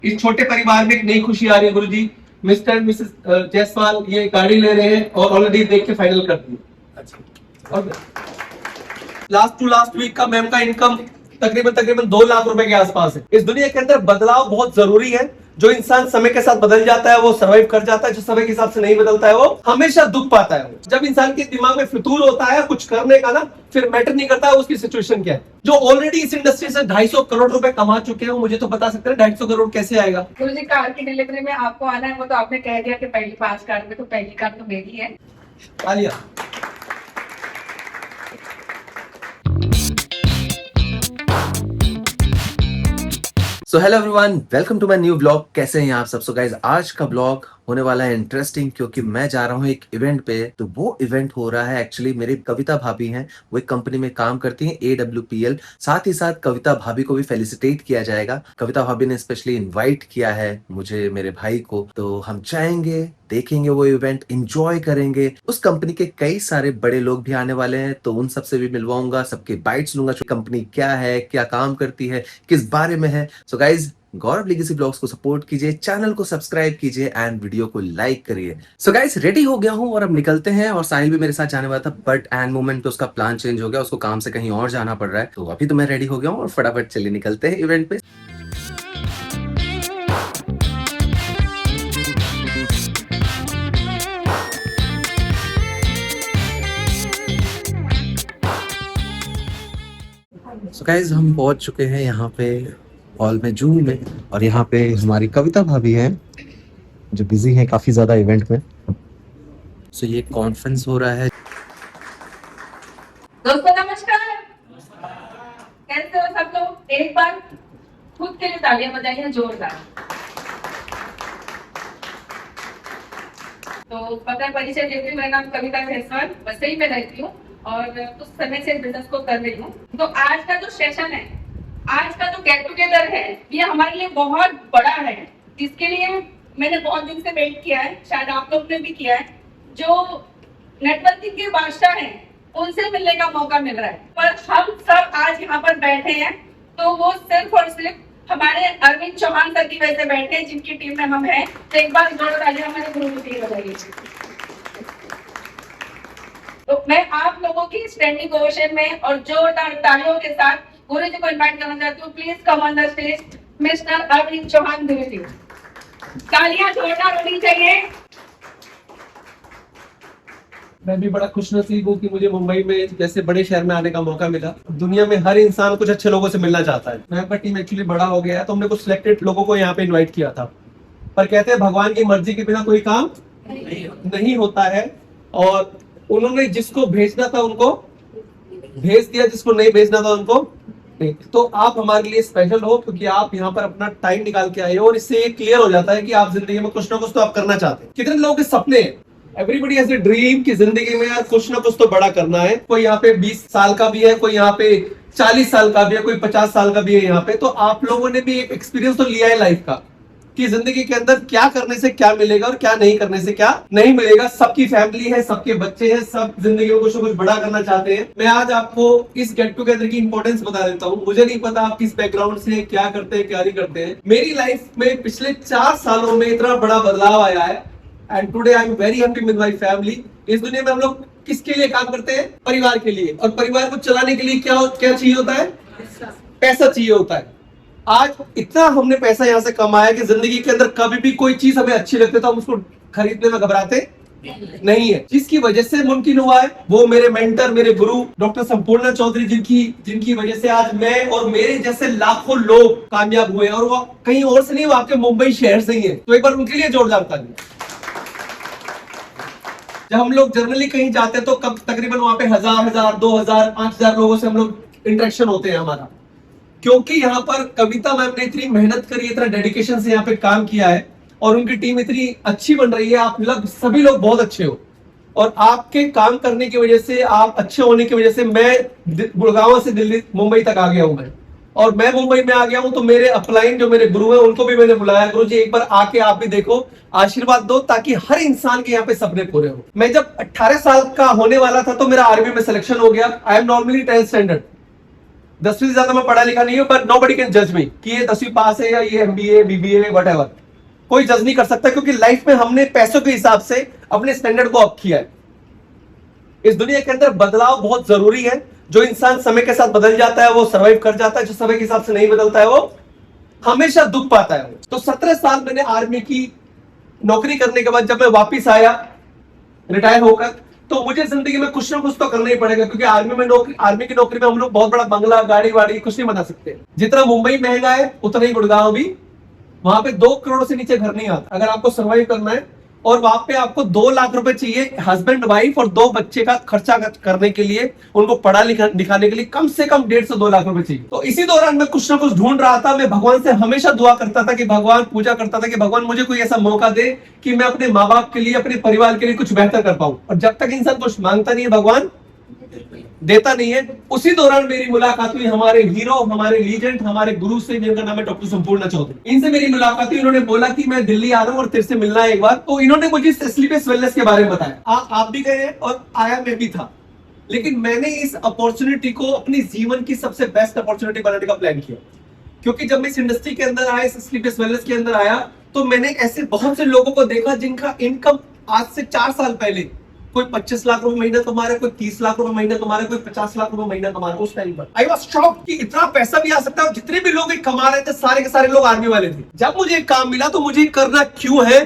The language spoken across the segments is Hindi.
इस छोटे परिवार में एक नई खुशी आ रही है गुरुजी। मिस्टर एंड मिसेस जायसवाल ये गाड़ी ले रहे हैं और ऑलरेडी देख के फाइनल कर दी। अच्छा, और लास्ट वीक का मैम का इनकम तकरीबन 2 लाख रुपए के आसपास है। इस दुनिया के अंदर बदलाव बहुत जरूरी है। जो इंसान समय के साथ बदल जाता है वो सर्वाइव कर जाता है, जो समय के हिसाब से नहीं बदलता है वो हमेशा दुख पाता है। जब इंसान के दिमाग में फितूर होता है कुछ करने का ना, फिर मैटर नहीं करता है उसकी सिचुएशन क्या है। जो ऑलरेडी इस इंडस्ट्री से 250 करोड़ रुपए कमा चुके हैं, मुझे तो बता सकते हैं 250 करोड़ कैसे आएगा। गुरुजी, कार की डिलीवरी में आपको आना है, वो तो आपने कह दिया कि पहली 5 कार में तो पहली कार तो मेरी है। Alia so hello everyone, welcome to my new vlog. कैसे हैं आप सब? सो गाइस, आज का व्लॉग होने वाला है इंटरेस्टिंग, क्योंकि मैं जा रहा हूँ एक इवेंट पे। तो वो इवेंट हो रहा है, एक्चुअली मेरी कविता भाभी हैं, वो एक कंपनी में काम करती हैं AWPL। साथ ही साथ कविता भाभी को भी फेलिसिटेट किया जाएगा। कविता भाभी ने स्पेशली इनवाइट किया है मुझे, मेरे भाई को। तो हम जाएंगे, देखेंगे वो इवेंट, एंजॉय करेंगे। उस कंपनी के कई सारे बड़े लोग भी आने वाले हैं, तो उन सबसे भी मिलवाऊंगा, सबके बाइट्स लूंगा। कंपनी क्या है, क्या काम करती है, किस बारे में है। सो गाइज, गौरव लीगेसी ब्लॉग्स को सपोर्ट कीजिए, चैनल को सब्सक्राइब कीजिए एंड वीडियो को लाइक करिए। सो गाइस, रेडी हो गया हूं और अब निकलते हैं। और साहिल भी मेरे साथ जाने वाला था, बट एंड मोमेंट पे उसका प्लान चेंज हो गया, उसको काम से कहीं और जाना पड़ रहा है। तो अभी तो मैं रेडी हो गया हूं और फटाफट चलिए निकलते हैं इवेंट पे। सो गाइस, हम पहुंच चुके हैं यहाँ पे हॉल में, जून में। और यहाँ पे हमारी कविता भाभी हैं जो बिजी हैं काफी ज्यादा इवेंट में। सो ये कॉन्फ्रेंस हो रहा है। दोस्तों नमस्कार, कैसे हो सब लोग? एक बार खुद के लिए तालियां बजाइए जोरदार। तो पता है, परिचय देती हूँ, मेरा नाम कविता जायसवाल, वसई में रहती हूँ और कुछ समय से बिजनेस को कर रही हूँ। तो आज का जो सेशन है, आज का जो गेट टुगेदर है, ये हमारे लिए बहुत बड़ा है, जिसके लिए मैंने बहुत दिन से वेट किया है, शायद आप लोग ने भी किया है। जो नेटवर्किंग के बादशाह हैं, उनसे मिलने का मौका मिल रहा है। पर हम सब आज यहाँ पर बैठे हैं तो वो सिर्फ और सिर्फ हमारे अरविंद चौहान सर की वजह से बैठे हैं, जिनकी टीम में हम हैं। तो एक बार जोरदार तालियां हमारे गुरु की टीम बताइए। तो मैं आप लोगों की स्टैंडिंग ओवेशन में और जोरदार तालियों के साथ गुरु जी को इनवाइट करना चाहती हूँ। Please come on the stage mister Arvind Chauhan Guru ji. तालियां जोरदार होनी चाहिए। मैं भी बड़ा खुशनसीब हूँ कि मुझे मुंबई में जैसे बड़े शहर में आने का मौका मिला। दुनिया में हर इंसान कुछ अच्छे लोगों से मिलना चाहता है। मैं टीम एक्चुअली बड़ा हो गया है, तो हमने कुछ सिलेक्टेड लोगों को यहाँ पे इनवाइट किया था। पर कहते हैं भगवान की मर्जी के बिना कोई काम नहीं होता है। और उन्होंने जिसको भेजना था उनको भेज दिया, जिसको नहीं भेजना था उनको नहीं। तो आप हमारे लिए स्पेशल हो, क्योंकि आप यहाँ पर अपना टाइम निकाल के आए हो। और इससे क्लियर हो जाता है कि आप जिंदगी में कुछ ना कुछ तो आप करना चाहते हैं। कितने लोगों के सपने हैं, एवरीबडी हैज अ ड्रीम कि जिंदगी में यार कुछ ना कुछ तो बड़ा करना है। कोई यहाँ पे 20 साल का भी है, कोई यहाँ पे 40 साल का भी है, कोई 50 साल का भी है यहाँ पे। तो आप लोगों ने भी एक एक्सपीरियंस तो लिया है लाइफ का, कि जिंदगी के अंदर क्या करने से क्या मिलेगा और क्या नहीं करने से क्या नहीं मिलेगा। सबकी फैमिली है, सबके बच्चे हैं, सब जिंदगी में कुछ ना कुछ बड़ा करना चाहते हैं। मैं आज आपको इस गेट टुगेदर की इंपॉर्टेंस बता देता हूँ। मुझे नहीं पता आप किस बैकग्राउंड से, क्या करते हैं, क्या नहीं करते हैं। मेरी लाइफ में पिछले 4 सालों में इतना बड़ा बदलाव आया है। And today I am very happy with my family. इस दुनिया में हम लोग किसके लिए काम करते हैं? परिवार के लिए। और परिवार को चलाने के लिए क्या चाहिए होता है? पैसा चाहिए होता है। आज इतना हमने पैसा यहाँ से कमाया कि जिंदगी के अंदर कभी भी कोई चीज हमें अच्छी लगती है तो हम उसको खरीदने में घबराते नहीं है। जिसकी वजह से मुमकिन हुआ है वो मेरे मेंटर, मेरे गुरु डॉक्टर संपूर्ण चौधरी, जिनकी वजह से आज मैं और मेरे जैसे लाखों लोग कामयाब हुए। और वो कहीं और से नहीं, वो आपके मुंबई शहर से ही है। तो एक बार उनके लिए जोरदार तालियां। जब हम लोग जनरली कहीं जाते हैं तो कब तकरीबन वहां पे 1000, 2000, 5000 लोगों से हम लोग इंटरेक्शन होते हैं हमारा। क्योंकि यहाँ पर कविता मैम ने इतनी मेहनत करी, इतना डेडिकेशन से यहाँ पे काम किया है और उनकी टीम इतनी अच्छी बन रही है। आप लोग सभी लोग बहुत अच्छे हो और आपके काम करने की वजह से, आप अच्छे होने की वजह से मैं गुड़गांव से दिल्ली, मुंबई तक आ गया हूँ मैं। और मैं मुंबई में आ गया हूँ तो मेरे अपलाइन जो मेरे गुरु हैं उनको भी मैंने बुलाया, गुरु जी एक बार आके आप भी देखो, आशीर्वाद दो, ताकि हर इंसान के यहाँ पे सपने पूरे हो। मैं जब 18 साल का होने वाला था तो मेरा आर्मी में सिलेक्शन हो गया। I am normally 10th standard. 10वीं से ज्यादा मैं पढ़ा लिखा नहीं हूँ, पर नोबडी कैन जज मी कि ये 10वीं पास है या ये MBA BBA व्हाटएवर। कोई जज नहीं कर सकता, क्योंकि लाइफ में हमने पैसों के हिसाब से अपने स्टैंडर्ड को अप किया है। इस दुनिया के अंदर बदलाव बहुत जरूरी है। जो इंसान समय के साथ बदल जाता है वो सर्वाइव कर जाता है, जो समय के हिसाब से नहीं बदलता है वो हमेशा दुख पाता है। तो 17 साल मैंने आर्मी की नौकरी करने के बाद जब मैं वापिस आया रिटायर होकर, तो मुझे जिंदगी में कुछ ना कुछ तो करना ही पड़ेगा, क्योंकि आर्मी की नौकरी में हम लोग बहुत बड़ा बंगला गाड़ी वाड़ी कुछ नहीं बना सकते। जितना मुंबई महंगा है उतना ही गुड़गांव भी, वहां पे 2 करोड़ से नीचे घर नहीं आता अगर आपको सर्वाइव करना है। और वहां पे आपको 2 लाख रुपए चाहिए हस्बैंड वाइफ और 2 बच्चे का खर्चा करने के लिए, उनको पढ़ा लिखा दिखाने के लिए कम से कम 1.5 से 2 लाख रुपए चाहिए। तो इसी दौरान मैं कुछ ना कुछ ढूंढ रहा था। मैं भगवान से हमेशा दुआ करता था कि भगवान, पूजा करता था कि भगवान मुझे कोई ऐसा मौका दे कि मैं अपने माँ बाप के लिए, अपने परिवार के लिए कुछ बेहतर कर पाऊं। और जब तक इंसान कुछ मांगता नहीं है भगवान देता नहीं है। उसी दौरान मेरी मुलाकात हुई हमारे हीरो, हमारे लीजेंड, हमारे गुरु से, जिनका नाम है डॉक्टर संपूर्ण चौधरी। इनसे मेरी मुलाकात हुई। इन्होंने बोला कि मैं दिल्ली आ रहा हूँ और तेरे से मिलना है एक बार। तो इन्होंने मुझे स्लीपलेस वेलनेस के बारे में बताया। आप भी गए और आया मैं भी था, लेकिन मैंने इस अपॉर्चुनिटी को अपनी जीवन की सबसे बेस्ट अपॉर्चुनिटी बनाने का प्लान किया। क्योंकि जब मैं इस इंडस्ट्री के अंदर आया, इस स्लीपलेस वेलनेस के अंदर आया, तो मैंने ऐसे बहुत से लोगों को देखा जिनका इनकम आज से 4 साल पहले कोई 25 लाख रुपए महीना कमा रहा है, कोई 30 लाख रुपए महीना कमा रहा है, कोई 50 लाख रुपए महीना कमा रहा है। उस टाइम पर आई वाज शॉक्ड कि इतना पैसा भी आ सकता है। जितने भी लोग कमा रहे थे सारे के सारे लोग आर्मी वाले थे। जब मुझे एक काम मिला तो मुझे करना क्यों है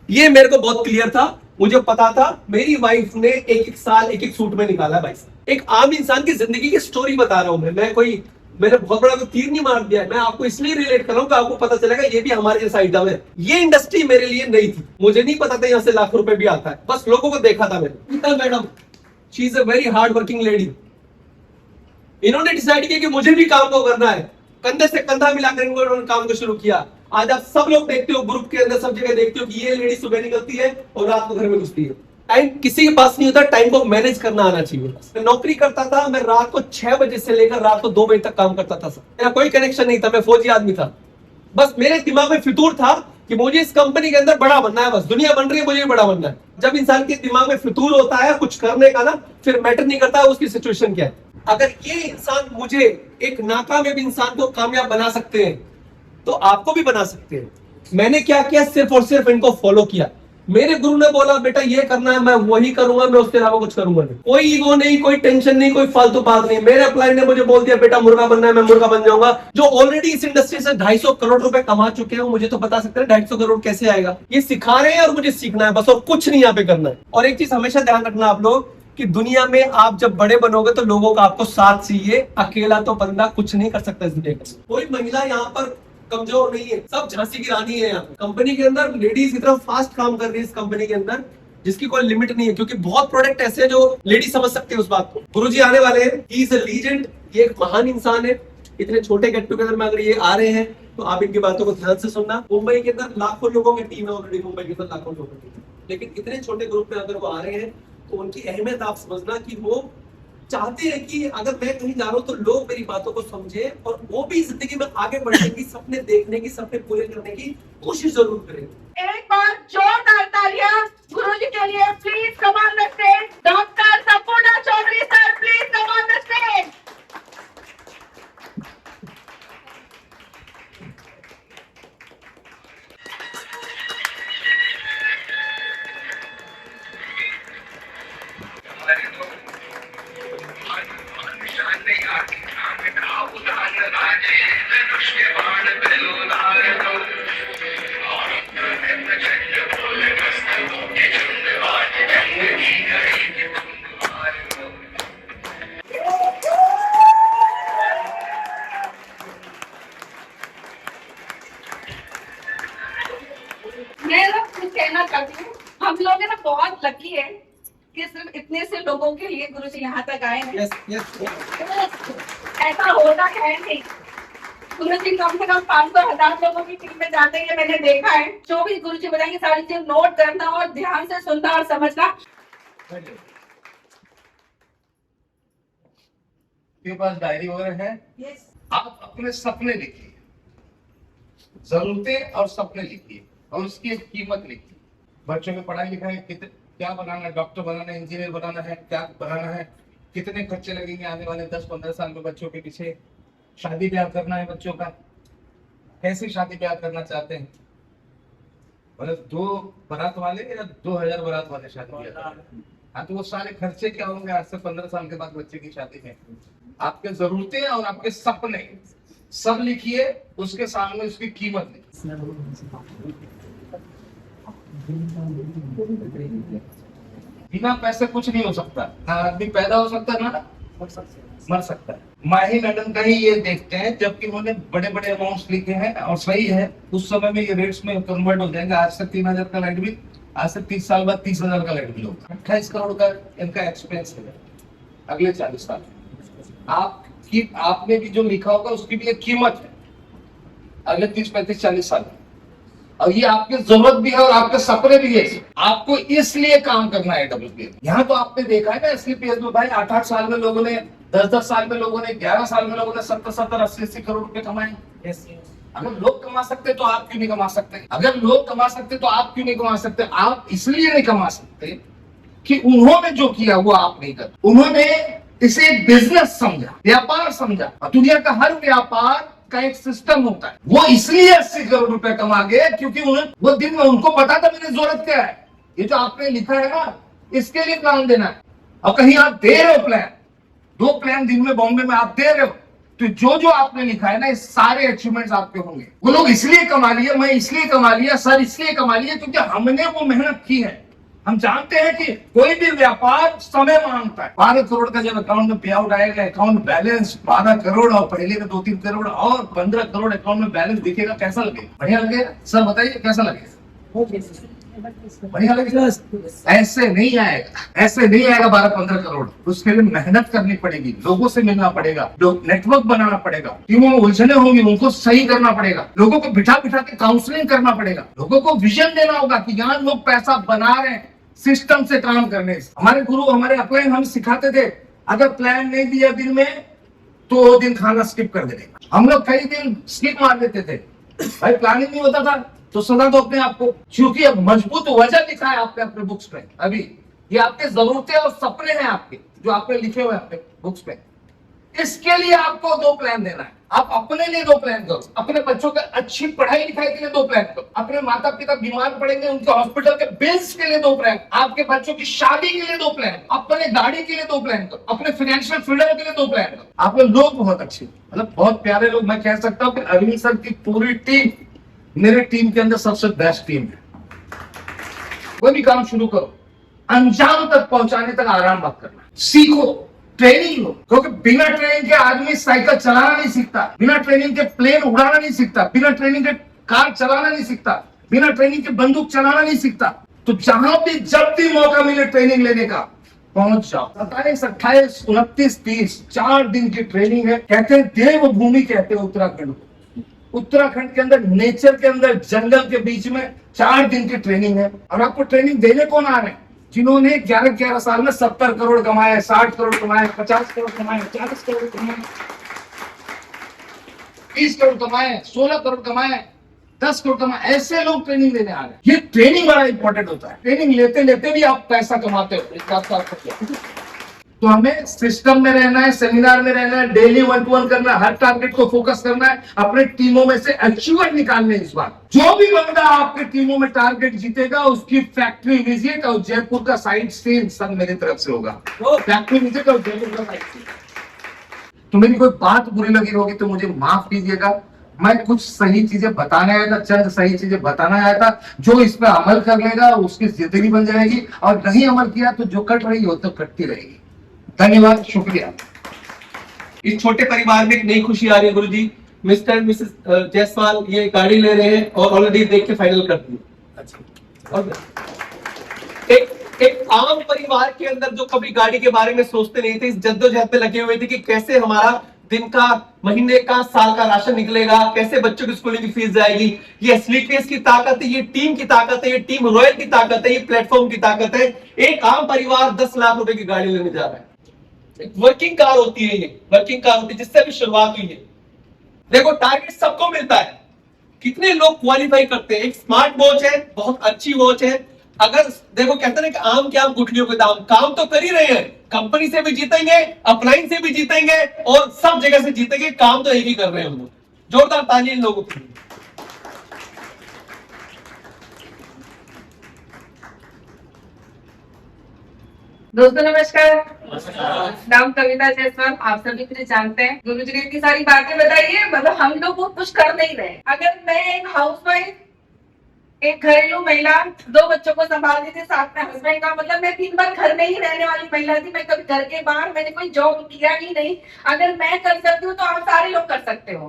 ये मेरे को बहुत क्लियर था। मुझे पता था मेरी वाइफ ने एक साल एक सूट में निकाला है भाई साहब। एक आम इंसान की जिंदगी की स्टोरी बता रहा हूं मैं मैंने बहुत बड़ा कोई तीर नहीं मार दिया है। मैं आपको इसलिए रिलेट कर रहा हूं कि आपको पता चलेगा ये भी हमारे जैसा आइटम है। ये इंडस्ट्री मेरे लिए नई थी, मुझे नहीं पता था यहाँ से लाख रुपए भी आता है। बस लोगों को देखा था मैंने। Madam, she is a very hard working lady. इन्होंने डिसाइड किया कि मुझे भी काम को करना है। कंधे से कंधा मिलाकर इन्होंने काम को शुरू किया। आज आप सब लोग देखते हो, ग्रुप के अंदर सब जगह देखते हो कि ये लेडी सुबह निकलती है और रात को घर में घुसती है। टाइम किसी के पास नहीं होता, टाइम को मैनेज करना आना चाहिए। मैं नौकरी करता था, मैं रात को 6 बजे से लेकर रात को 2 बजे तक काम करता था। मेरा कोई कनेक्शन नहीं था, मैं फौजी आदमी था। बस मेरे दिमाग में फितूर था कि मुझे इस कंपनी के अंदर बड़ा बनना है। बस दुनिया बन रही है, मुझे भी बड़ा बनना है। जब इंसान के दिमाग में फितूर होता है कुछ करने का ना, फिर मैटर नहीं करता है उसकी सिचुएशन क्या है। अगर ये इंसान मुझे, एक नाकामयाब इंसान को कामयाब बना सकते हैं, तो आपको भी बना सकते हैं। मैंने क्या किया, सिर्फ और सिर्फ इनको फॉलो किया। मेरे गुरु ने बोला बेटा ये करना है, मैं वही करूंगा, मैं उसके अलावा कुछ करूंगा नहीं। कोई ईगो नहीं, कोई टेंशन नहीं, कोई फालतू बात नहीं। मेरे अपलाइन ने मुझे बोल दिया बेटा मुर्गा बनना है, मैं मुर्गा बन जाऊंगा। जो ऑलरेडी इस इंडस्ट्री से 250 करोड़ रुपए कमा चुके हैं, मुझे तो बता सकते हैं 250 करोड़ कैसे आएगा। ये सिखा रहे हैं और मुझे सीखना है बस, और कुछ नहीं यहाँ पे करना है। और एक चीज हमेशा ध्यान रखना आप लोग कि दुनिया में आप जब बड़े बनोगे तो लोगों का आपको साथ चाहिए। अकेला तो बंदा कुछ नहीं कर सकता इस दुनिया में। कोई महिला यहाँ पर कमजोर नहीं है, सब झांसी की रानी है। यहाँ कंपनी के अंदर लेडीज इतना फास्ट काम कर रही है इस कंपनी के अंदर, जिसकी कोई लिमिट नहीं है। क्योंकि बहुत प्रोडक्ट ऐसे हैं जो लेडी समझ सकते हैं उस बात को। गुरुजी आने वाले हैं, ही इज अ लीजेंड। ये एक महान इंसान है। इतने छोटे गेट टुगेदर में अगर ये आ रहे हैं तो आप इनकी बातों को ध्यान से सुनना। मुंबई के अंदर लाखों लोगों की टीम है ऑलरेडी, मुंबई के अंदर लाखों लोगों की टीम, लेकिन इतने छोटे ग्रुप में अगर वो आ रहे हैं तो उनकी अहमियत आप समझना कि वो चाहते हैं कि अगर मैं कहीं जा रहा हूं तो लोग मेरी बातों को समझे और वो भी जिंदगी में आगे बढ़ने की, सपने देखने की, सपने पूरे करने की कोशिश जरूर करें। एक बार जोरदार तालियां गुरुजी के लिए। Please come on the stage doctor Sampoorna Chaudhary sir, please come on the stage. मैं ना कुछ कहना चाहती हूँ, हम लोग है ना बहुत लकी है कि सिर्फ इतने से लोगों के लिए गुरुजी यहाँ तक आए हैं। ऐसा होता है नहीं। गुरुजी कम से कम 500,000 लोगों की टीम में जाते हैं, मैंने देखा है। जो भी गुरुजी बताएंगे सारी चीज नोट करना और ध्यान से सुनना और समझना। आपके पास डायरी वगैरह है? यस। आप अपने सपने लिखिए, जरूरतें और सपने लिखिए और उसकी एक कीमत लिखिए। बच्चों की पढ़ाई लिखाई क्या बनाना है, डॉक्टर बनाना है, इंजीनियर बनाना है, क्या बनाना है, कितने खर्चे लगेंगे आने वाले 10-15 साल में बच्चों के पीछे, शादी ब्याह करना है बच्चों का, कैसी शादी ब्याह करना चाहते हैं? मतलब 2 बारात वाले या 2000 बारात वाले शादी ब्याह करना है? हाँ, तो वो सारे खर्चे क्या होंगे आज से 15 साल के बाद बच्चे की शादी में? आपके जरूरतें और आपके सपने सब लिखिए, उसके सामने उसकी कीमत लिखिए। बिना पैसे कुछ नहीं हो सकता। ना आदमी पैदा हो सकता है ना मर सकता है। माही लंदन का ही ये देखते हैं, जबकि उन्होंने बड़े बड़े अमाउंट्स लिखे हैं और सही है, उस समय में ये रेट्स में कन्वर्ट हो जाएंगे। आज से 3000 का लाइट बिल, आज से 30 साल बाद 30,000 का लाइट बिल होगा। 28 करोड़ का इनका एक्सपेंस है अगले 40 साल। आपने भी जो लिखा होगा उसकी भी एक कीमत है अगले 30, 35, 40 साल में। और ये आपकी जरूरत भी है और आपके सपने भी है। आपको इसलिए काम करना है डब्ल्यूपीएस। यहाँ तो आपने देखा है ना एसलीपीएस में भाई 8-8 साल में लोगों ने, 10-10 साल में लोगों ने, 11 साल में लोगों ने 70-70, 80-80 करोड़ रुपए कमाए। अगर लोग कमा सकते तो आप क्यों नहीं कमा सकते? अगर लोग कमा सकते तो आप क्यों नहीं कमा सकते? आप इसलिए नहीं कमा सकते कि उन्होंने जो किया वो आप नहीं कर। उन्होंने इसे बिजनेस समझा, व्यापार समझा। दुनिया का हर व्यापार का एक सिस्टम होता है। वो इसलिए 80 करोड़ रुपए कमा गए क्योंकि उन्हें वो दिन में उनको पता था मेरी जरूरत क्या है। ये जो आपने लिखा है ना, इसके लिए प्लान देना है। और कहीं आप दे रहे हो प्लान, 2 प्लान दिन में बॉम्बे में आप दे रहे हो, तो जो आपने लिखा है ना, ये सारे अचीवमेंट्स आपके होंगे। वो लोग इसलिए कमा लिए, मैं इसलिए कमा लिया, सर इसलिए कमा लिया क्योंकि हमने वो मेहनत की है। हम जानते हैं कि कोई भी व्यापार समय मांगता है। 12 करोड़ का जब अकाउंट में पे आउट आएगा, अकाउंट बैलेंस 12 करोड़ और पहले के 2-3 करोड़ और 15 करोड़ अकाउंट में बैलेंस दिखेगा, कैसा लगेगा? बढ़िया लगेगा? सर बताइए कैसा लगेगा? बढ़िया लगेगा? ऐसे नहीं आएगा, ऐसे नहीं आएगा 12-15 करोड़। उसके लिए मेहनत करनी पड़ेगी, लोगों से मिलना पड़ेगा, नेटवर्क बनाना पड़ेगा, टीमों में उलझने होंगी उनको सही करना पड़ेगा, लोगों को बिठा बिठा के काउंसलिंग करना पड़ेगा, लोगों को विजन देना होगा कि यहाँ लोग पैसा बना रहे हैं सिस्टम से काम करने से। हमारे गुरु, हमारे अपलाइन हम सिखाते थे, अगर प्लान नहीं दिया दिन में तो वो दिन खाना स्किप कर देगा। हम लोग कई दिन स्किप मार देते थे, भाई प्लानिंग नहीं होता था तो सदा तो अपने आप को, क्योंकि अब मजबूत वजह लिखा है आपने अपने बुक्स पे। अभी ये आपके जरूरतें और सपने हैं आपके, जो आपने लिखे हुए अपने बुक्स पे। इसके लिए आपको 2 प्लान देना है। आप अपने लिए 2 प्लान करो, अपने बच्चों के अच्छी पढ़ाई लिखाई के लिए 2 प्लान करो, अपने माता पिता बीमार पड़ेंगे उनके हॉस्पिटल के बिल्स के लिए 2 प्लान, आपके बच्चों की शादी के लिए 2 प्लान, अपने गाड़ी के लिए 2 प्लान करो, अपने फाइनेंशियल फ्रीडम के लिए 2 प्लान करो। आप लोग बहुत अच्छे, मतलब बहुत प्यारे लोग। मैं कह सकता हूँ कि अरविंद सर की पूरी टीम मेरे टीम के अंदर सबसे बेस्ट टीम है। कोई भी काम शुरू करो, अंजाम तक पहुंचाने तक आराम मत करना, सीखो, ट्रेनिंग लो। क्योंकि बिना ट्रेनिंग के आदमी साइकिल चलाना नहीं सीखता, बिना ट्रेनिंग के प्लेन उड़ाना नहीं सीखता, बिना ट्रेनिंग के कार चलाना नहीं सीखता, बिना ट्रेनिंग के बंदूक चलाना नहीं सीखता। तो जहां भी जब भी मौका मिले ट्रेनिंग लेने का, पहुंच जाओ। 27, 28, 29, 30 4 दिन की ट्रेनिंग है। कहते हैं देवभूमि, कहते हैं उत्तराखंड को। उत्तराखंड के अंदर, नेचर के अंदर, जंगल के बीच में 4 दिन की ट्रेनिंग है। और आपको ट्रेनिंग देने कौन आ रहे हैं? जिन्होंने 11-11 साल में 70 करोड़ कमाए, 60 करोड़ कमाए, 50 करोड़ कमाए, 40 करोड़ कमाए, 20 करोड़ कमाए, 16 करोड़ कमाए, 10 करोड़ कमाए, ऐसे लोग ट्रेनिंग लेने आ रहे हैं। ये ट्रेनिंग बड़ा इंपॉर्टेंट होता है। ट्रेनिंग लेते लेते भी आप पैसा कमाते हो, इस बात का आपको क्या? तो हमें सिस्टम में रहना है, सेमिनार में रहना है, डेली 1-to-1 करना है, हर टारगेट को फोकस करना है, अपने टीमों में से अचीवर निकालने। इस बार जो भी बंदा आपके टीमों में टारगेट जीतेगा उसकी फैक्ट्री विजिट और जयपुर का साइट सीन सब मेरी तरफ से होगा। फैक्ट्री विजिट और जयपुर का साइट सीन। तो मेरी कोई बात बुरी लगी होगी तो मुझे माफ कीजिएगा। मैं कुछ सही चीजें बताने आया था, चंद सही चीजें बताने आया था। जो इस पर अमल कर लेगा उसकी जिंदगी बन जाएगी, और नहीं अमल किया तो जो कट रही हो तो कटती रहेगी। धन्यवाद, शुक्रिया। इस छोटे परिवार में एक नई खुशी आ रही है गुरुजी। मिस्टर एंड मिसेस जायसवाल ये गाड़ी ले रहे हैं और ऑलरेडी देख के फाइनल कर दिया। अच्छा, और एक आम परिवार के अंदर जो कभी गाड़ी के बारे में सोचते नहीं थे, इस जद्दोजहद पे लगे हुए थे कि कैसे हमारा दिन का, महीने का, साल का राशन निकलेगा, कैसे बच्चों की स्कूलिंग की फीस जाएगी। ये एसलीपीएस की ताकत है, ये टीम की ताकत है, ये टीम रॉयल की ताकत है, ये प्लेटफॉर्म की ताकत है। एक आम परिवार 10 लाख रुपए की गाड़ी लेने जा रहा है। एक वर्किंग कार होती है, ये वर्किंग कार होती है जिससे भी शुरुआत हुई है। देखो टारगेट सबको मिलता है, कितने लोग क्वालिफाई करते हैं। एक स्मार्ट वॉच है, बहुत अच्छी वॉच है, अगर देखो कहते हैं ना कि आम के आम गुठलियों के दाम, काम तो कर ही रहे हैं, कंपनी से भी जीतेंगे, अपलाइन से भी जीतेंगे और सब जगह से जीतेंगे, काम तो एक ही कर रहे हैं हम लोग। जोरदार ताली इन लोगों के लिए। दोस्तों नमस्कार। नाम कविता जायसवाल, आप सभी मुझे जानते हैं। गुरु जी ने इतनी सारी बातें बताई है, मतलब हम लोग वो कुछ कर नहीं रहे। अगर मैं एक हाउसवाइफ, एक घरेलू महिला, 2 बच्चों को संभालती थी, साथ में हस्बैंड का, मतलब मैं दिन भर घर में ही रहने वाली महिला थी। मैं कभी घर के बाहर मैंने कोई जॉब किया ही नहीं। अगर मैं कर सकती हूँ तो आप सारे लोग कर सकते हो,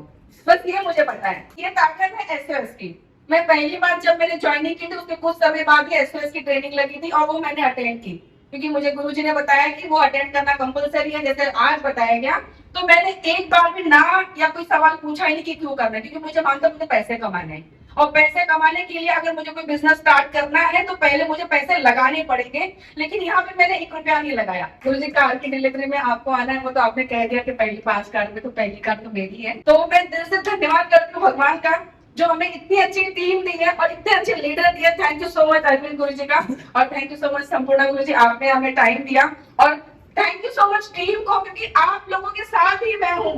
बस ये मुझे पता है। ये ताकत है एसओएस की। मैं पहली बार जब मैंने ज्वाइनिंग की थी उसके कुछ समय बाद ही एसओएस की ट्रेनिंग लगी थी और वो मैंने अटेंड की, क्योंकि मुझे गुरुजी ने बताया कि वो अटेंड करना कंपलसरी है, जैसे आज बताया गया। तो मैंने एक बार भी ना या कोई सवाल पूछा ही नहीं कि क्यों करना है, क्योंकि मुझे मानता मुझे पैसे कमाने हैं और पैसे कमाने के लिए अगर मुझे कोई बिजनेस स्टार्ट करना है तो पहले मुझे पैसे लगाने पड़ेंगे। लेकिन यहाँ पे मैंने 1 रुपया नहीं लगाया। गुरुजी कार की डिलीवरी में आपको आना है, वो तो आपने कह दिया कि पहली 5 कार में, तो पहली कार तो मेरी है। तो मैं दिल से धन्यवाद करती हूँ भगवान का, जो हमें इतनी अच्छी टीम दी है और इतने अच्छे लीडर दिए। Thank you so much Arvind Guru ji का, और थैंक यू सो मच संपूर्ण गुरु जी, आपने हमें टाइम दिया। और thank you so much team को, क्योंकि आप लोगों के साथ ही मैं हूँ।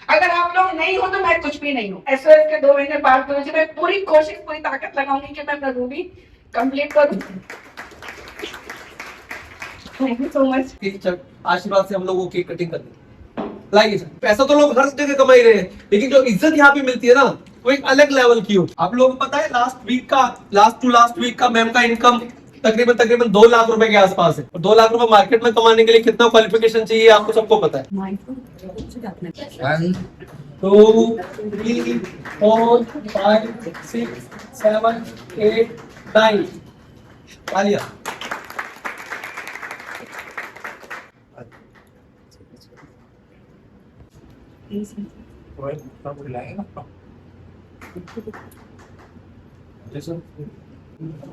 अगर आप लोग नहीं हो तो मैं कुछ भी नहीं हूँ। एसओएस के 2 महीने बाद गुरु जी, मैं पूरी कोशिश, पूरी ताकत लगाऊंगी कि मैं अपना रूबी कंप्लीट करूँ। Thank you so much. आशीर्वाद से हम लोगों की कटिंग कर दें। लाइए सर, पैसा तो लोग हर जगह कमा ही रहे हैं, लेकिन जो इज्जत यहाँ पे मिलती है ना, वो एक अलग लेवल की हो। आप लोगों को पता है लास्ट वीक का मैम का इनकम तकरीबन 2 लाख रुपए के आसपास है। और 2 लाख रुपए मार्केट में कमाने के लिए कितना क्वालिफिकेशन चाहिए आपको सबको पता है। 1 2 3 4 5 6 7 8 9 तालियां।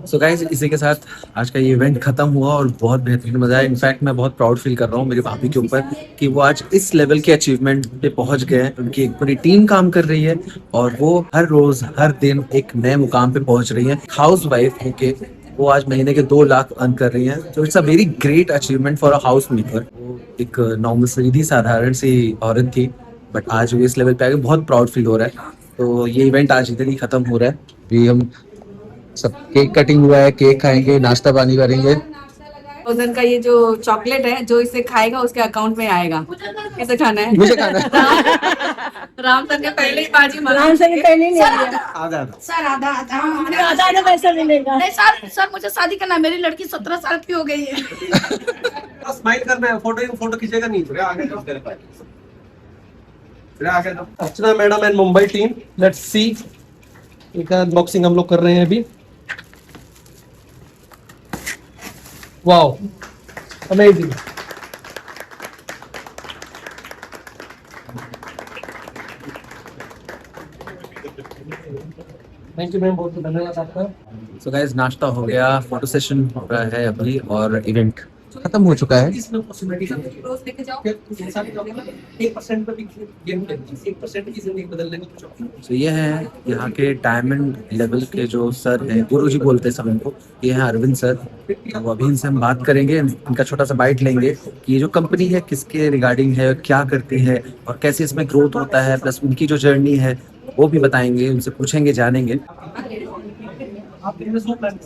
सो गाइस, इसी के साथ आज का ये इवेंट खत्म हुआ और बहुत बेहतरीन मजा आया। इनफैक्ट मैं बहुत प्राउड फील कर रहा हूँ मेरी भाभी के ऊपर कि वो आज इस लेवल के अचीवमेंट पे पहुंच गए हैं। उनकी एक पूरी टीम काम कर रही है और वो हर रोज हर दिन एक नए मुकाम पे पहुंच रही है। हाउस वाइफ होके वो आज महीने के 2 लाख अर्न कर रही हैं। तो it's a very great achievement for a house maker. वो एक नॉर्मल सीधी साधारण सी औरत थी, बट आज वो इस लेवल पे आके बहुत प्राउड फील हो रहा है। तो ये इवेंट आज इधर ही खत्म हो रहा है। अभी हम सब केक कटिंग हुआ है, केक खाएंगे, नाश्ता पानी करेंगे। ओजन का ये जो चॉकलेट है, जो इसे खाएगा उसके अकाउंट में आएगा। कैसे खाना है? मुझे खाना है। राम सर ने पहले ही बाजी मारा। राम सर ने पहले नहीं लिया। आधा सर आधा आधा पैसा मिलेगा। नहीं सर मुझे शादी करना, मेरी लड़की 17 साल की हो गई है। स्माइल करना है, फोटो खींचेगा नहीं। Archana madam and Mumbai team, let's see. एक अनबॉक्सिंग हम लोग कर रहे हैं अभी। Wow, amazing. Thank you ma'am, बहुत बहुत धन्यवाद आपका। सो गाइस, नाश्ता हो गया, फोटो सेशन हो रहा है अभी और इवेंट खत्म हो चुका है। इसमें पॉसिबिलिटी रोज लेके जाओ। 1% पे भी गेम खेलते हैं, 1% की जिंदगी बदलने का कुछ ऑप्शन। तो ये है यहाँ के डायमंड लेवल के जो सर हैं, गुरुजी बोलते हैं सब इनको। ये है अरविंद सर। तो अभी इनसे हम बात करेंगे, इनका छोटा सा बाइट लेंगे कि ये जो कंपनी है किसके रिगार्डिंग है, क्या करती है और कैसे इसमें ग्रोथ होता है, प्लस उनकी जो जर्नी है वो भी बताएंगे, उनसे पूछेंगे, जानेंगे। आप बिजनेस को प्लान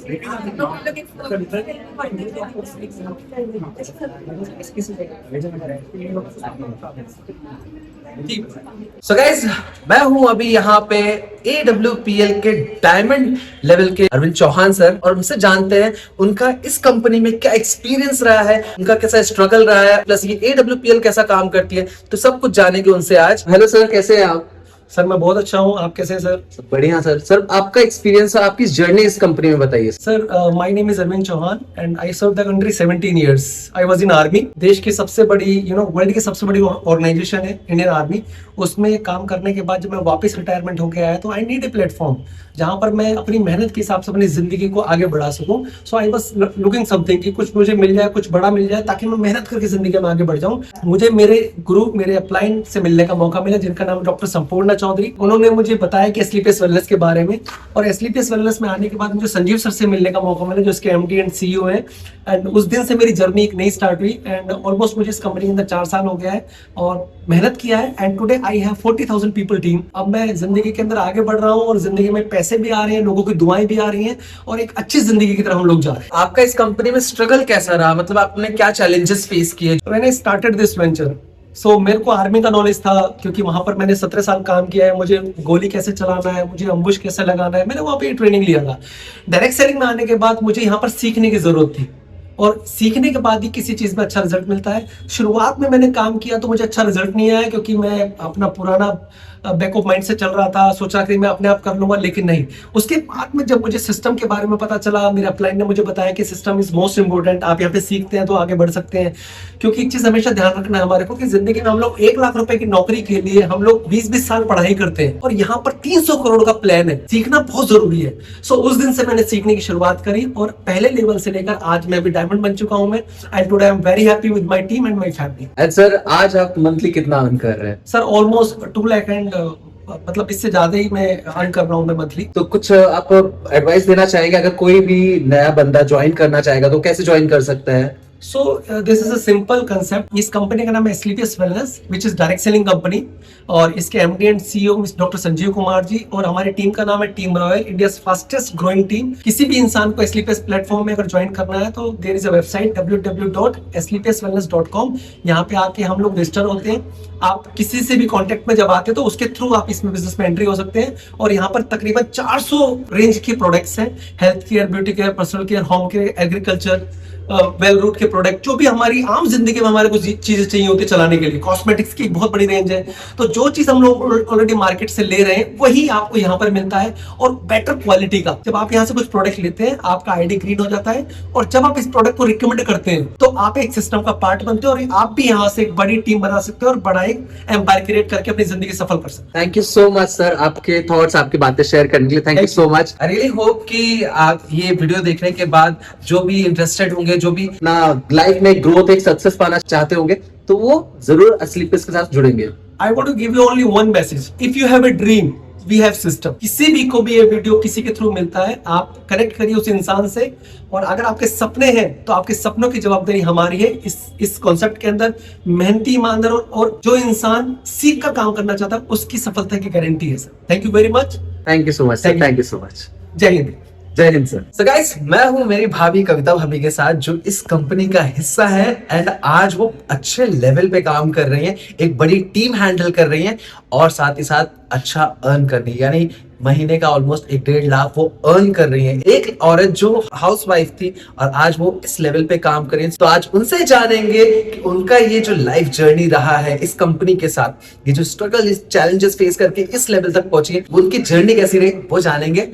सो गाइस, मैं हूं अभी यहाँ पे AWPL के डायमंड लेवल के अरविंद चौहान सर, और उनसे जानते हैं उनका इस कंपनी में क्या एक्सपीरियंस रहा है, उनका कैसा स्ट्रगल रहा है, प्लस ये AWPL कैसा काम करती है। तो सब कुछ जानेंगे उनसे आज। हेलो सर, कैसे हैं आप? सर मैं बहुत अच्छा हूँ, आप कैसे हैं सर? बढ़िया सर। सर आपका एक्सपीरियंस, आपकी जर्नी इस कंपनी में बताइए। Sir my name is Arvind Chauhan and I serve the country 17 years. I was in army. देश की सबसे बड़ी वर्ल्ड की सबसे बड़ी ऑर्गेनाइजेशन है इंडियन आर्मी। उसमें काम करने के बाद जब मैं वापस रिटायरमेंट होके आया तो आई नीड ए प्लेटफॉर्म जहां पर मैं अपनी मेहनत के हिसाब से अपनी जिंदगी को आगे बढ़ा सकूं। सो आई वाज लुकिंग समथिंग कि कुछ मुझे मिल जाए, कुछ बड़ा मिल जाए, ताकि मैं मेहनत करके जिंदगी में आगे बढ़ जाऊं। मुझे मेरे गुरु, मेरे अपलाइन से मिलने का मौका मिला, जिनका नाम डॉक्टर संपूर्णा चौधरी। उन्होंने मुझे बताया कि एस्लीपियस वेलनेस के बारे में, और एस्लीपियस वेलनेस में आने के बाद मुझे संजीव सर से मिलने का मौका मिला, जो इसके MD एंड CEO है। एंड उस दिन से मेरी जर्नी एक नई स्टार्ट हुई, एंड ऑलमोस्ट मुझे इस कंपनी के अंदर 4 साल हो गया है और मेहनत किया है। And today I have 40,000 people team. अब मैं जिंदगी के अंदर आगे बढ़ रहा हूँ और जिंदगी में पैसे भी आ रहे हैं, लोगों की दुआएं भी आ रही हैं, और एक अच्छी जिंदगी की तरफ हम लोग जा रहे हैं। आपका इस कंपनी में स्ट्रगल कैसा रहा, मतलब आपने क्या चैलेंजेस फेस किए? When I started this venture, सो मेरे को आर्मी का नॉलेज था, क्योंकि वहां पर मैंने 17 साल काम किया है। मुझे गोली कैसे चलाना है, मुझे अम्बुश कैसे लगाना है, मैंने वहां पे ट्रेनिंग लिया था। डायरेक्ट सेलिंग में आने के बाद मुझे यहाँ पर सीखने की जरूरत थी, और सीखने के बाद ही किसी चीज में अच्छा रिजल्ट मिलता है। शुरुआत में मैंने काम किया तो मुझे अच्छा रिजल्ट नहीं आया, क्योंकि मैं अपना पुराना बैक ऑफ माइंड से चल रहा था, सोचा कि मैं अपने आप कर लूंगा, लेकिन नहीं। उसके बाद में जब मुझे सिस्टम के बारे में पता चला, मेरे अपलाइन ने मुझे बताया कि सिस्टम इज मोस्ट इंपोर्टेंट, आप यहाँ पे सीखते हैं तो आगे बढ़ सकते हैं। क्योंकि एक चीज हमेशा ध्यान रखना है हमारे को, कि जिंदगी में हम लोग 1 लाख रुपए की नौकरी के लिए हम लोग 20-20 साल पढ़ाई करते हैं, और यहाँ पर 300 करोड़ का प्लान है। सीखना बहुत जरूरी है। सो उस दिन से मैंने सीखने की शुरुआत करी, और पहले लेवल से लेकर आज मैं भी डायमंड बन चुका हूँ मैं। And today I am very happy with my team and my family. And sir, आज आप मंथली कितना अर्न कर रहे हैं? सर ऑलमोस्ट 2 लाख, एंड मतलब इससे ज्यादा ही मैं अर्न कर रहा हूँ मैं मंथली। तो कुछ आप एडवाइस देना चाहेंगे, अगर कोई भी नया बंदा ज्वाइन करना चाहेगा तो कैसे ज्वाइन कर सकता है? So this is a simple concept. इस कंपनी का नाम है Asclepius wellness, which is direct selling company, और इसके MD and CEO doctor Sanjeev Kumar ji, और हमारी टीम का नाम है team royal, India's fastest growing team. किसी भी इंसान को एस्लीपियस प्लेटफॉर्म में अगर ज्वाइन करना है तो there is a website www.asleepiyaswellness.com। यहाँ पे आके हम लोग रजिस्टर होते हैं। आप किसी से भी कांटेक्ट में जब आते हैं तो उसके थ्रू आप इसमें बिजनेस में एंट्री हो सकते हैं। और यहाँ पर तकरीबन 400 रेंज के प्रोडक्ट्स हैं, health care, beauty care, personal care, home care, agriculture, वेल रूट के प्रोडक्ट, जो भी हमारी आम जिंदगी में हमारे को चीजें चाहिए होती है चलाने के लिए। कॉस्मेटिक्स की एक बहुत बड़ी रेंज है। तो जो चीज हम लोग ऑलरेडी मार्केट से ले रहे हैं वही आपको यहाँ पर मिलता है, और बेटर क्वालिटी का। जब आप यहाँ से कुछ प्रोडक्ट लेते हैं आपका आईडी ग्रीन हो जाता है, और जब आप इस प्रोडक्ट को रिकमेंड करते हैं तो आप एक सिस्टम का पार्ट बनते हैं, और आप भी यहाँ से एक बड़ी टीम बना सकते हैं और बड़ा एक एम्पायर क्रिएट करके अपनी जिंदगी सफल कर सकते हैं। Thank you so much sir, आपके थॉट्स, आपकी बातें शेयर करने के लिए thank you so much. I really hope कि आप ये वीडियो देखने के बाद जो भी इंटरेस्टेड होंगे, जो भी ना लाइफ में ग्रोथ, एक सक्सेस पाना चाहते होंगे, तो वो जरूर एस्लीपियस के साथ जुड़ेंगे। I want to give you only one message. If you have a dream, we have system. किसी भी को भी ये वीडियो किसी के थ्रू मिलता है, आप कनेक्ट करिए उस इंसान से। और अगर आपके सपने हैं तो आपके सपनों की जवाबदारी हमारी है। इस कॉन्सेप्ट के अंदर मेहनती, ईमानदार और जो इंसान सीख कर काम करना चाहता है उसकी सफलता की गारंटी है sir. Thank you very much. Thank you so much sir, thank you so much. जय हिंद। जय हिंद सर। सो गाइस, मैं हूं मेरी भाभी कविता भाभी के साथ, जो इस कंपनी का हिस्सा है, एंड आज वो अच्छे लेवल पे काम कर रही हैं, एक बड़ी टीम हैंडल कर रही हैं, और साथ ही साथ अच्छा अर्न कर रही है, यानी महीने का ऑलमोस्ट 1-1.5 लाख वो अर्न कर रही है। एक औरत जो हाउसवाइफ थी और आज वो इस लेवल पे काम कर रही है। तो आज उनसे जानेंगे कि उनका ये जो लाइफ जर्नी रहा है इस कंपनी के साथ, ये जो स्ट्रगल, चैलेंजेस फेस करके इस लेवल तक पहुंची है, उनकी जर्नी कैसी रही वो जानेंगे।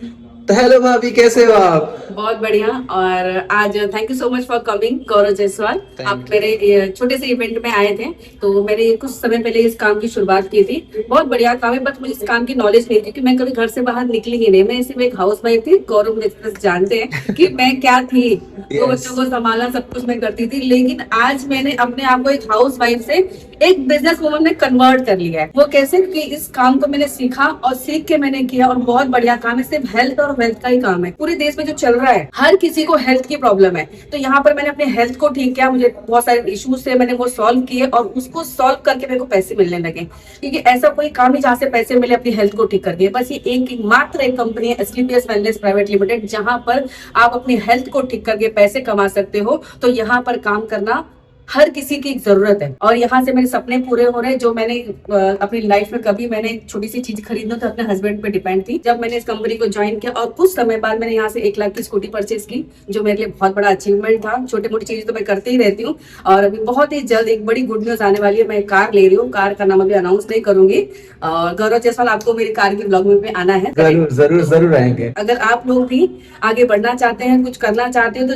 तो हेलो भाभी, कैसे हो आप? बहुत बढ़िया। और आज thank you so much for coming Gaurav Jaiswal. आप मेरे ये छोटे से इवेंट में आए थे, तो मैंने कुछ समय पहले इस काम की शुरुआत की थी। बहुत बढ़िया काम है, बट मुझे इस काम की नॉलेज नहीं थी, क्योंकि मैं कभी घर से बाहर निकली ही नहीं। मैं सिर्फ एक हाउस वाइफ थी। गौरव जानते हैं कि मैं क्या थी। दो बच्चों को संभालना, सब कुछ मैं करती थी। लेकिन आज मैंने अपने आप को एक हाउस वाइफ से एक बिजनेस वुमन में कन्वर्ट कर लिया है। वो कैसे कि इस काम को मैंने सीखा और सीख के मैंने किया, और बहुत बढ़िया काम है। सिर्फ हेल्थ और वेल्थ का ही काम है। पूरे देश में जो चल रहा है, हर किसी को हेल्थ की प्रॉब्लम है। तो यहाँ पर मैंने अपने हेल्थ को ठीक किया। मुझे बहुत सारे इश्यूज थे, मैंने वो सॉल्व किए, और उसको सॉल्व करके मेरे को पैसे मिलने लगे। क्योंकि ऐसा कोई काम नहीं जहाँ से पैसे मिले अपनी हेल्थ को ठीक करके। बस ये एक मात्र एक कंपनी है, एस्लीपियस वेलनेस प्राइवेट लिमिटेड, जहाँ पर आप अपनी हेल्थ को ठीक करके पैसे कमा सकते हो। तो यहाँ पर काम करना हर किसी की जरूरत है, और यहाँ से मेरे सपने पूरे हो रहे हैं। जो मैंने अपनी लाइफ में कभी मैंने छोटी सी चीज खरीदना तो अपने हस्बैंड पे डिपेंड थी। जब मैंने इस कंपनी को ज्वाइन किया, और कुछ समय बाद मैंने यहाँ से 1 लाख की स्कूटी परचेज की, जो मेरे लिए बहुत बड़ा अचीवमेंट था। छोटी मोटी चीजें तो मैं करती ही रहती हूँ, और अभी बहुत ही जल्द एक बड़ी गुड न्यूज आने वाली है। मैं कार ले रही हूँ। कार का नाम अभी अनाउंस नहीं करूंगी। और गौरव जायसवाल, आपको मेरी कार की ब्लॉग में आना है। जरूर जरूर जरूर आएंगे। अगर आप लोग भी आगे बढ़ना चाहते हैं, कुछ करना चाहते हैं, तो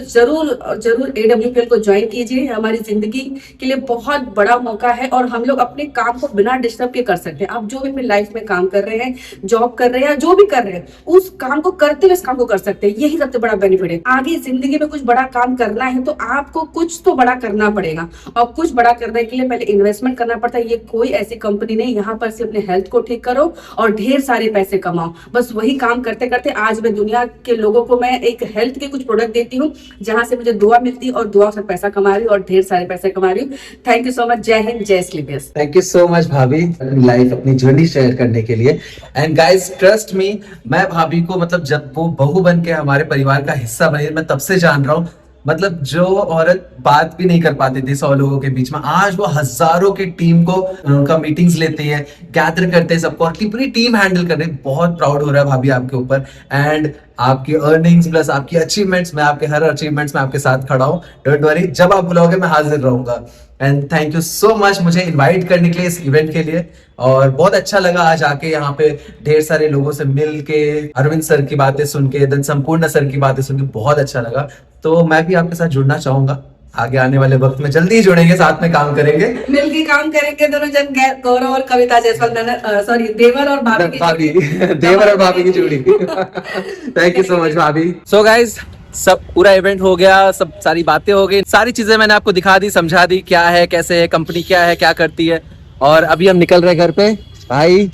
जरूर AWPL को ज्वाइन कीजिए। हमारी जिंदगी के लिए बहुत बड़ा मौका है और हम लोग अपने काम को बिना डिस्टर्ब के कर सकते हैं। आप जो भी अपनी लाइफ में काम कर रहे हैं, जॉब कर रहे हैं या जो भी कर रहे हैं, उस काम को करते हुए इस काम को कर सकते हैं। यही सबसे बड़ा बेनिफिट है। आगे जिंदगी में कुछ बड़ा काम करना है तो आपको कुछ तो बड़ा करना पड़ेगा और कुछ बड़ा करने के लिए पहले इन्वेस्टमेंट करना पड़ता है। ये कोई ऐसी कंपनी नहीं, यहाँ पर से अपने हेल्थ को ठीक करो और ढेर सारे पैसे कमाओ। बस वही काम करते करते आज मैं दुनिया के लोगों को मैं एक हेल्थ के कुछ प्रोडक्ट देती हूँ, जहां से मुझे दुआ मिलती है और दुआ से पैसा कमा रही हूँ और ढेर सारे पैसे कमा रही हूँ। Thank you so much. जय हिंद, जय स्लीपियस। थैंक यू सो मच भाभी लाइफ अपनी जर्नी शेयर करने के लिए। एंड गाइस ट्रस्ट मी, मैं भाभी को मतलब जब वो बहू बन के हमारे परिवार का हिस्सा बनी, मैं तब से जान रहा हूँ। मतलब जो औरत बात भी नहीं कर पाती थी 100 लोगों के बीच में, आज वो हजारों की टीम को उनका मीटिंग्स लेती है, गैदर करते हैं सबको और पूरी टीम हैंडल कर रही है। बहुत प्राउड हो रहा है भाभी आपके ऊपर। एंड आपकी अर्निंग्स प्लस आपकी अचीवमेंट्स, मैं आपके हर अचीवमेंट्स में आपके साथ खड़ा हूँ। डोंट वरी, जब आप बुलाओगे मैं हाजिर रहूंगा। And thank you so much मुझे इनवाइट करने के लिए इस इवेंट के लिए। और बहुत अच्छा लगा आज आके यहाँ पे ढेर सारे लोगों से मिल के, अरविंद सर की बातें सुन के, देन संपूर्ण सर की बातें सुन के बहुत अच्छा लगा। तो मैं भी आपके साथ जुड़ना चाहूंगा। आगे आने वाले वक्त में जल्दी ही जुड़ेंगे, साथ में काम करेंगे, मिलके काम करेंगे दोनों जन, गौरव और कविता जायसवाल, सॉरी देवर और भाभी देवर और भाभी की जोड़ी। थैंक यू सो मच भाभी। सो गाइज, सब पूरा इवेंट हो गया, सब सारी बातें हो गई, सारी चीजें मैंने आपको दिखा दी, समझा दी क्या है, कैसे है, कंपनी क्या है, क्या करती है। और अभी हम निकल रहे हैं घर पे। भाई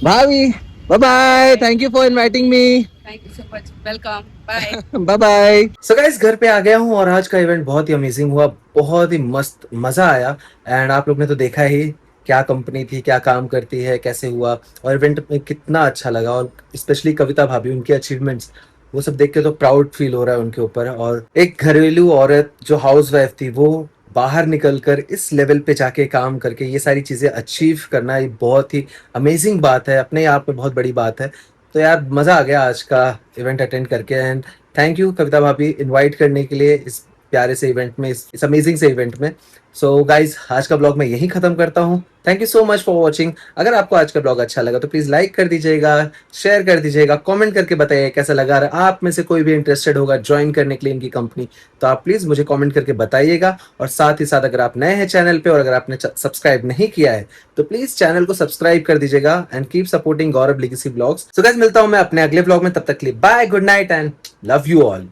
भाभी bye bye, thank you for inviting me. Thank you so much, welcome, bye bye bye. So guys, घर पे आ गया हूँ और आज का इवेंट बहुत ही अमेजिंग हुआ, बहुत ही मस्त, मजा आया। एंड आप लोग ने तो देखा ही क्या कंपनी थी, क्या काम करती है, कैसे हुआ और इवेंट में कितना अच्छा लगा। और स्पेशली कविता भाभी, उनके अचीवमेंट्स वो सब देख के तो प्राउड फील हो रहा है उनके ऊपर। और एक घरेलू औरत जो हाउस वाइफ थी, वो बाहर निकलकर इस लेवल पे जाके काम करके ये सारी चीजें अचीव करना, ये बहुत ही अमेजिंग बात है, अपने आप में बहुत बड़ी बात है। तो यार मजा आ गया आज का इवेंट अटेंड करके। एंड थैंक यू कविता भाभी इनवाइट करने के लिए इस प्यारे से इवेंट में, इस अमेजिंग से इवेंट में। सो गाइज, आज का ब्लॉग मैं यहीं खत्म करता हूँ। Thank you so much for watching. अगर आपको आज का ब्लॉग अच्छा लगा तो प्लीज लाइक कर दीजिएगा, शेयर कर दीजिएगा, कमेंट करके बताइए कैसा लगा। अगर आप में से कोई भी इंटरेस्टेड होगा ज्वाइन करने के लिए इनकी कंपनी, तो आप प्लीज मुझे कमेंट करके बताइएगा। और साथ ही साथ अगर आप नए हैं चैनल पे और अगर आपने सब्सक्राइब नहीं किया है तो प्लीज चैनल को सब्सक्राइब कर दीजिएगा। And keep supporting Gaurav legacy blogs. So guys, मिलता हूं मैं अपने अगले ब्लॉग में, तब तक के लिए bye, good night and love you all.